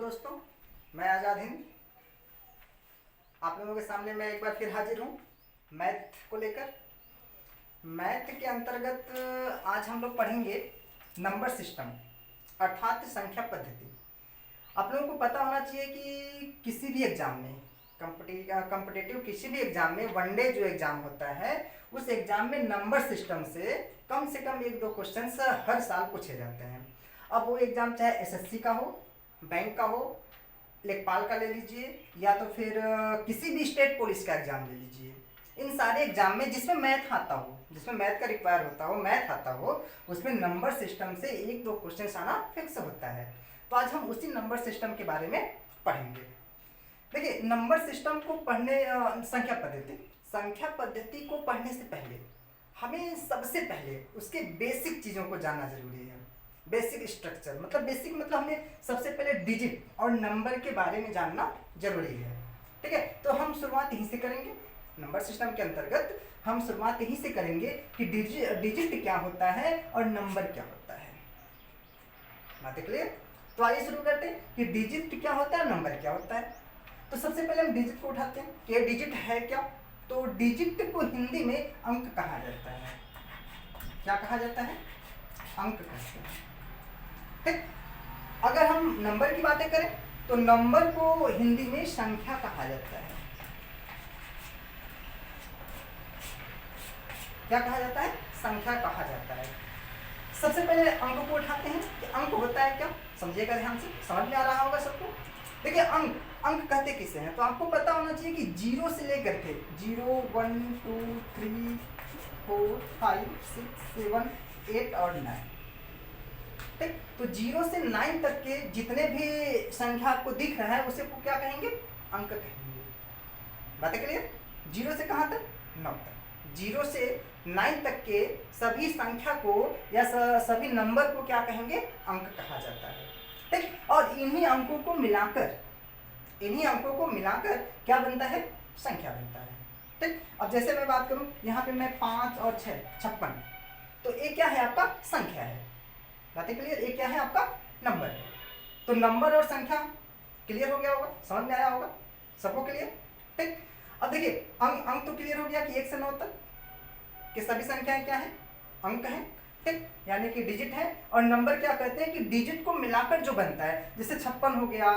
दोस्तों, मैं आज़ाद हिंद आप लोगों के सामने मैं एक बार फिर हाजिर हूँ मैथ को लेकर। मैथ के अंतर्गत आज हम लोग पढ़ेंगे नंबर सिस्टम अर्थात संख्या पद्धति। आप लोगों को पता होना चाहिए कि किसी भी एग्ज़ाम में कॉम्पिटिटिव किसी भी एग्ज़ाम में वनडे जो एग्ज़ाम होता है उस एग्ज़ाम में नंबर सिस्टम से कम एक दो क्वेश्चन हर साल पूछे जाते हैं। अब वो एग्ज़ाम चाहे एसएससी का हो, बैंक का हो, लेखपाल का ले लीजिए या तो फिर किसी भी स्टेट पुलिस का एग्ज़ाम ले लीजिए। इन सारे एग्ज़ाम में जिसमें मैथ आता हो, जिसमें मैथ का रिक्वायर होता हो, मैथ आता हो, उसमें नंबर सिस्टम से एक दो क्वेश्चन आना फिक्स होता है। तो आज हम उसी नंबर सिस्टम के बारे में पढ़ेंगे। देखिए, नंबर सिस्टम को पढ़ने संख्या पद्धति को पढ़ने से पहले हमें सबसे पहले उसके बेसिक चीज़ों को जानना जरूरी है। बेसिक स्ट्रक्चर मतलब हमें सबसे पहले डिजिट और नंबर के बारे में जानना जरूरी है। ठीक है, तो हम शुरुआत यहीं से करेंगे। नंबर सिस्टम के अंतर्गत हम शुरुआत यहीं से करेंगे कि डिजिट क्या होता है और नंबर क्या होता है। बातें क्लियर? तो आइए शुरू करते हैं कि डिजिट क्या होता है और नंबर क्या होता है। तो सबसे पहले हम डिजिट को उठाते हैं कि डिजिट है क्या। तो डिजिट को हिंदी में अंक कहा जाता है। क्या कहा जाता है? अंक कहते हैं। ठीक, अगर हम नंबर की बातें करें तो नंबर को हिंदी में संख्या कहा जाता है। क्या कहा जाता है? संख्या कहा जाता है। सबसे पहले अंक को उठाते हैं कि अंक होता है क्या। समझिएगा ध्यान से, समझ में आ रहा होगा सबको। देखिए, अंक कहते किसे हैं तो आपको पता होना चाहिए कि 0 से लेकर के 0, 1, 2, 3, 4, 5, 6, 7, 8 और 9। ठीक, तो 0 से 9 तक के जितने भी संख्या आपको दिख रहा है उसे को क्या कहेंगे? अंक कहेंगे। बातें क्लियर? 0 से कहाँ तक? 9 तक। 0 से 9 तक के सभी संख्या को या सभी नंबर को क्या कहेंगे? अंक कहा जाता है। ठीक, और इन्हीं अंकों को मिलाकर क्या बनता है? संख्या बनता है। ठीक, अब जैसे मैं बात करूं यहाँ पे मैं 5 और 6 56, तो ये क्या है? आपका संख्या है। बातें क्लियर? ये क्या है? आपका नंबर है। तो नंबर और संख्या क्लियर हो गया होगा, समझ में आया होगा सबको? क्लियर? ठीक, अब देखिए अंक तो क्लियर हो गया कि 1 से 9 तक कि सभी संख्याएं क्या है? अंक है। ठीक, यानी कि डिजिट है। और नंबर क्या कहते हैं कि डिजिट को मिलाकर जो बनता है, जैसे 56 हो गया,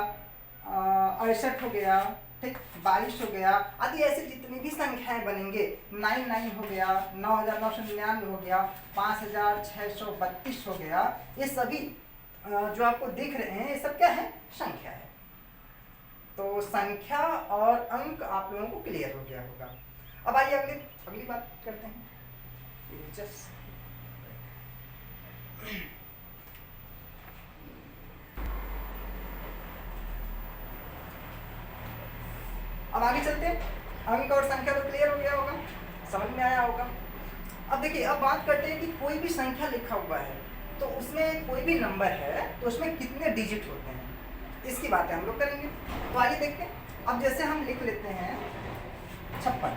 68 हो गया, ठीक, 22 हो गया, आदि ऐसे जितनी भी संख्याएं बनेंगे, 99 हो गया, 9999 हो गया, 5632 हो गया, ये सभी जो आपको दिख रहे हैं ये सब क्या है? संख्या है। तो संख्या और अंक आप लोगों को क्लियर हो गया होगा। अब आइए अगली बात करते हैं। अब आगे चलते हैं। अंक और संख्या तो क्लियर हो गया होगा, समझ में आया होगा। अब देखिए, अब बात करते हैं कि कोई भी संख्या लिखा हुआ है तो उसमें कोई भी नंबर है तो उसमें कितने डिजिट होते हैं, इसकी बातें हम लोग करेंगे। तो आइए देखते हैं। अब जैसे हम लिख लेते हैं 56,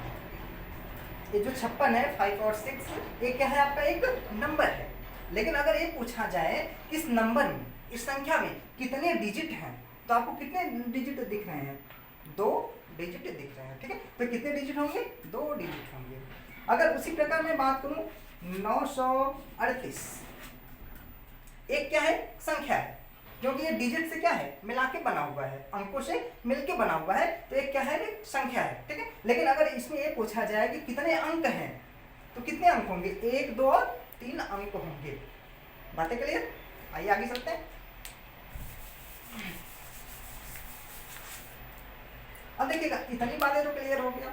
ये जो 56 है 5 और 6, ये क्या है? आपका एक नंबर है। लेकिन अगर ये पूछा जाए कि इस नंबर में, इस संख्या में कितने डिजिट हैं, तो आपको कितने डिजिट दिख रहे हैं? 2 डिजिट दिख रहे हैं। ठीक है, तो कितने डिजिट होंगे? 2 डिजिट होंगे। अगर उसी प्रकार मैं बात करूं 938, एक क्या है? संख्या है, क्योंकि ये डिजिट से क्या है? मिला के बना हुआ है, अंकों से मिलके बना हुआ है, तो एक क्या है? संख्या है। ठीक है, लेकिन अगर इसमें ये पूछा जाए कि कितने अंक हैं तो कितने अंक होंगे? 1, 2 और 3 अंक होंगे। बातें क्लियर? आइए आगे चलते हैं। अब देखिएगा, इतनी बातें तो क्लियर हो गया।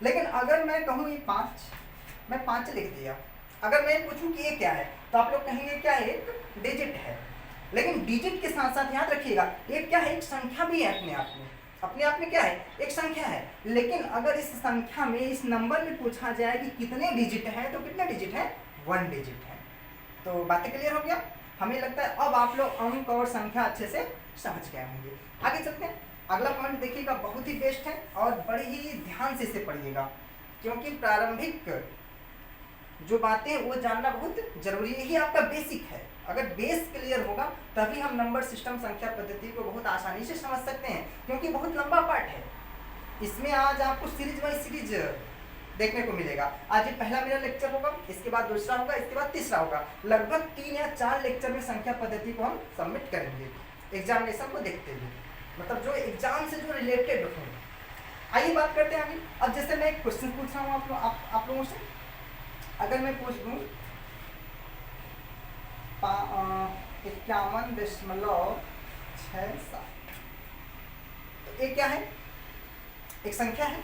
लेकिन अगर मैं कहूँ ये 5, मैं 5 लिख दिया, अगर मैं पूछूं कि ये क्या है तो आप लोग कहेंगे क्या है? एक डिजिट है। लेकिन डिजिट के साथ साथ याद रखिएगा ये क्या है? एक संख्या भी है अपने आप में क्या है? एक संख्या है। लेकिन अगर इस संख्या में, इस नंबर में पूछा जाए कि कितने डिजिट हैं तो कितने डिजिट हैं? 1 डिजिट है। तो बातें क्लियर हो गया। हमें लगता है अब आप लोग अंक और संख्या अच्छे से समझ गए होंगे। आगे चलते हैं। अगला पॉइंट देखिएगा, बहुत ही बेस्ट है और बड़े ही ध्यान से इसे पढ़िएगा, क्योंकि प्रारंभिक जो बातें वो जानना बहुत जरूरी है, ही आपका बेसिक है। अगर बेस क्लियर होगा तभी हम नंबर सिस्टम संख्या पद्धति को बहुत आसानी से समझ सकते हैं, क्योंकि बहुत लंबा पार्ट है। इसमें आज आपको सीरीज बाई सीरीज देखने को मिलेगा। आज ये पहला मेरा लेक्चर होगा, इसके बाद दूसरा होगा, इसके बाद तीसरा होगा। लगभग 3 या 4 लेक्चर में संख्या पद्धति को हम सबमिट करेंगे एग्जामिनेशन को देखते हुए, मतलब जो एग्जाम से जो रिलेटेड हो। आइए बात करते हैं आगे। अब जैसे मैं एक क्वेश्चन पूछ रहा हूँ आप लोगों से, अगर मैं पूछ दूँ 51.67, तो ये क्या है? एक संख्या है,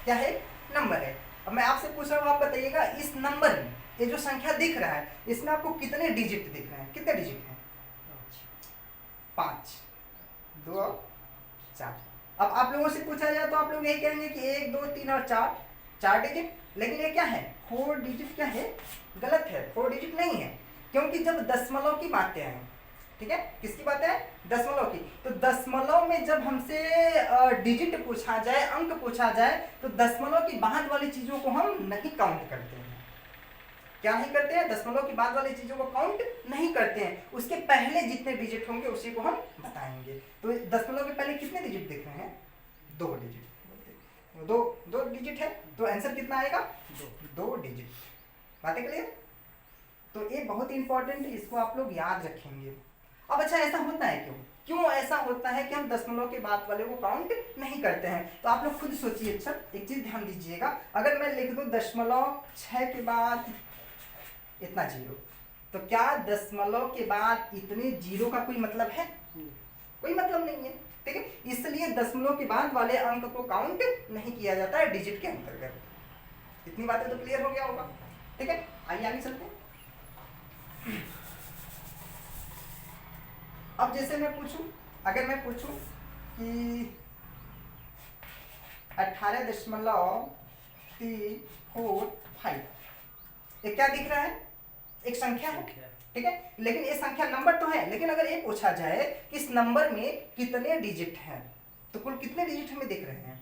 क्या है? नंबर है। अब मैं आपसे पूछ रहा हूँ, आप बताइएगा इस नंबर में ये जो संख्या दिख रहा है इसमें आपको कितने डिजिट दिख रहे हैं? कितने डिजिट हैं? 5, 2, 4। अब आप लोगों से पूछा जाए तो आप लोग यही कहेंगे कि 1, 2, 3 और 4 डिजिट, लेकिन ये क्या है? 4 डिजिट क्या है? गलत है, 4 डिजिट नहीं है, क्योंकि जब दशमलव की बातें आए, ठीक है, किसकी बातें है? दशमलव की। तो दशमलव में जब हमसे डिजिट पूछा जाए, अंक पूछा जाए, तो दशमलव की बाद वाली चीजों को हम नहीं काउंट करते हैं। क्या नहीं करते हैं? दशमलव की बाद वाली चीजों को काउंट नहीं करते हैं। उसके पहले जितने डिजिट होंगे उसी को हम बताएंगे। तो दशमलव के पहले कितने डिजिट दिख रहे हैं? 2 डिजिट। दो डिजिट है, तो आंसर कितना आएगा? 2 डिजिट। बातें क्लियर? तो ये बहुत इंपॉर्टेंट है, इसको आप लोग याद रखेंगे। अब अच्छा, ऐसा होता है क्यों ऐसा होता है कि हम दशमलव के बाद वाले को काउंट नहीं करते हैं? तो आप लोग खुद सोचिए। अच्छा, एक चीज ध्यान दीजिएगा, अगर मैं लिख दूं 0.6 के बाद इतना 0, तो क्या दशमलव के बाद इतने 0 का कोई मतलब है? कोई मतलब नहीं है, ठीक है। इसलिए दशमलव के बाद वाले अंक को काउंट नहीं किया जाता है डिजिट के अंतर्गत। इतनी बातें तो क्लियर हो गया होगा, ठीक है। आइए आगे चलते हैं। अब जैसे मैं पूछूं, अगर मैं पूछूं कि 18.345, ये क्या दिख रहा है? एक संख्या है, ठीक है, लेकिन ये संख्या नंबर तो है, लेकिन अगर ये पूछा जाए कि इस नंबर में कितने डिजिट हैं, तो कुल कितने डिजिट हमें दिख रहे हैं?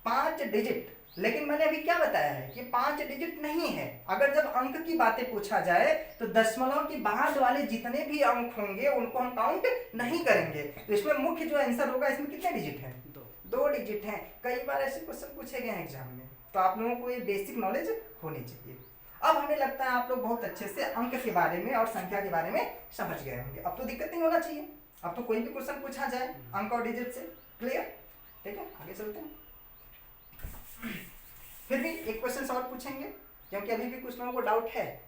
5 डिजिट। लेकिन मैंने अभी क्या बताया है कि 5 डिजिट नहीं है। अगर जब अंक की बातें पूछा जाए तो दशमलव के बाद वाले जितने भी अंक होंगे उनको हम काउंट नहीं करेंगे। तो इसमें मुख्य जो आंसर होगा, इसमें कितने डिजिट हैं? 2 डिजिट हैं। कई बार ऐसे क्वेश्चन पूछे गए हैं एग्जाम में, तो आप लोगों को ये बेसिक नॉलेज होनी चाहिए। अब हमें लगता है आप लोग बहुत अच्छे से अंक के बारे में और संख्या के बारे में समझ गए होंगे। अब तो दिक्कत नहीं होना चाहिए, अब तो कोई भी क्वेश्चन पूछा जाए अंक और डिजिट से, क्लियर? ठीक है, आगे चलते हैं। फिर भी एक क्वेश्चन और पूछेंगे, क्योंकि अभी भी कुछ लोगों को डाउट है।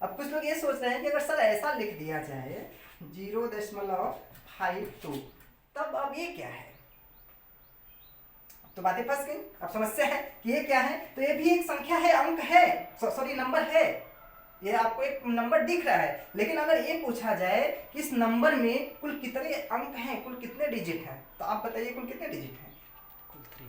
अब कुछ लोग ये सोच रहे हैं कि अगर सर ऐसा लिख दिया जाए 0.52, तब अब ये क्या है? तो बातें फंस गई। अब समस्या है कि ये क्या है? तो ये भी एक संख्या है, अंक है, सॉरी नंबर है। ये आपको एक नंबर दिख रहा है, लेकिन अगर ये पूछा जाए कि इस नंबर में कुल कितने अंक हैं, कुल कितने डिजिट हैं, तो आप बताइए कुल कितने डिजिट हैं? कुल 3।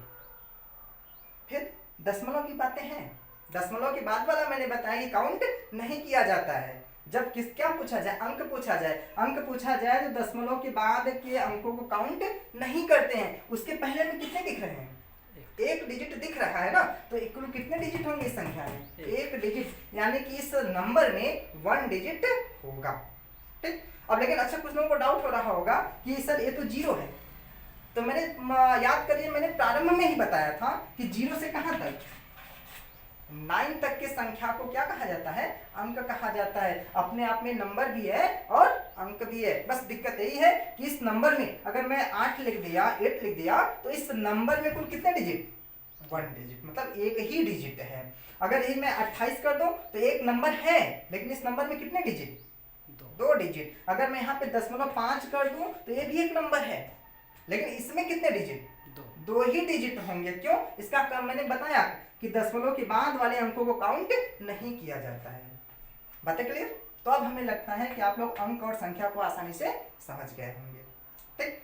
फिर दशमलव की बातें हैं, दशमलव के बाद वाला मैंने बताया कि काउंट नहीं किया जाता है। जब क्या पूछा जाए? अंक पूछा जाए। अंक पूछा जाए तो दशमलव के बाद के अंकों को काउंट नहीं करते हैं। उसके पहले में कितने दिख रहे हैं? एक डिजिट दिख रहा है ना, तो कुल कितने डिजिट होंगे इस संख्या में? 1 डिजिट, यानी कि इस नंबर में 1 डिजिट होगा, ठीक। अब लेकिन अच्छा, कुछ लोगों को डाउट हो रहा होगा कि सर ये तो 0 है। तो मैंने याद करिए, मैंने प्रारंभ में ही बताया था कि 0 से कहां तक? 9 तक के संख्या को क्या कहा जाता है? अंक कहा जाता है। अपने आप में नंबर भी है और अंक भी है। बस दिक्कत यही है कि इस नंबर में अगर मैं 8 लिख दिया, 8 लिख दिया, तो इस नंबर में कुल कितने डिजिट? 1 डिजिट, मतलब एक ही डिजिट है। अगर यही मैं 28 कर दूं तो एक नंबर है, लेकिन इस नंबर में कितने डिजिट? 2 डिजिट। अगर मैं यहाँ पे 0.5 कर दूं तो ये भी एक नंबर है, लेकिन इसमें कितने डिजिट? 2 ही डिजिट होंगे। क्यों? इसका काम मैंने बताया कि दशमलव के बाद वाले अंकों को काउंट नहीं किया जाता है। बातें क्लियर? तो अब हमें लगता है कि आप लोग अंक और संख्या को आसानी से समझ गए होंगे, ठीक।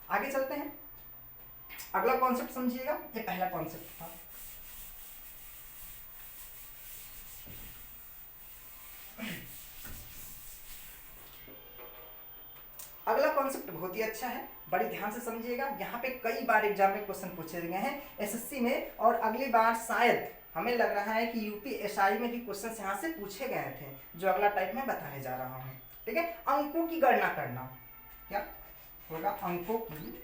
आगे चलते हैं। अगला कॉन्सेप्ट समझिएगा, ये पहला कॉन्सेप्ट था। अगला कॉन्सेप्ट बहुत ही अच्छा है, बड़ी ध्यान से समझिएगा। यहाँ पे कई बार एग्जाम में क्वेश्चन पूछे गए हैं एसएससी में, और अगली बार शायद हमें लग रहा है कि यूपीएसआई में भी क्वेश्चन यहाँ से पूछे गए थे, जो अगला टाइप में बताने जा रहा हूँ। ठीक है, अंकों की गणना करना, क्या होगा, अंकों की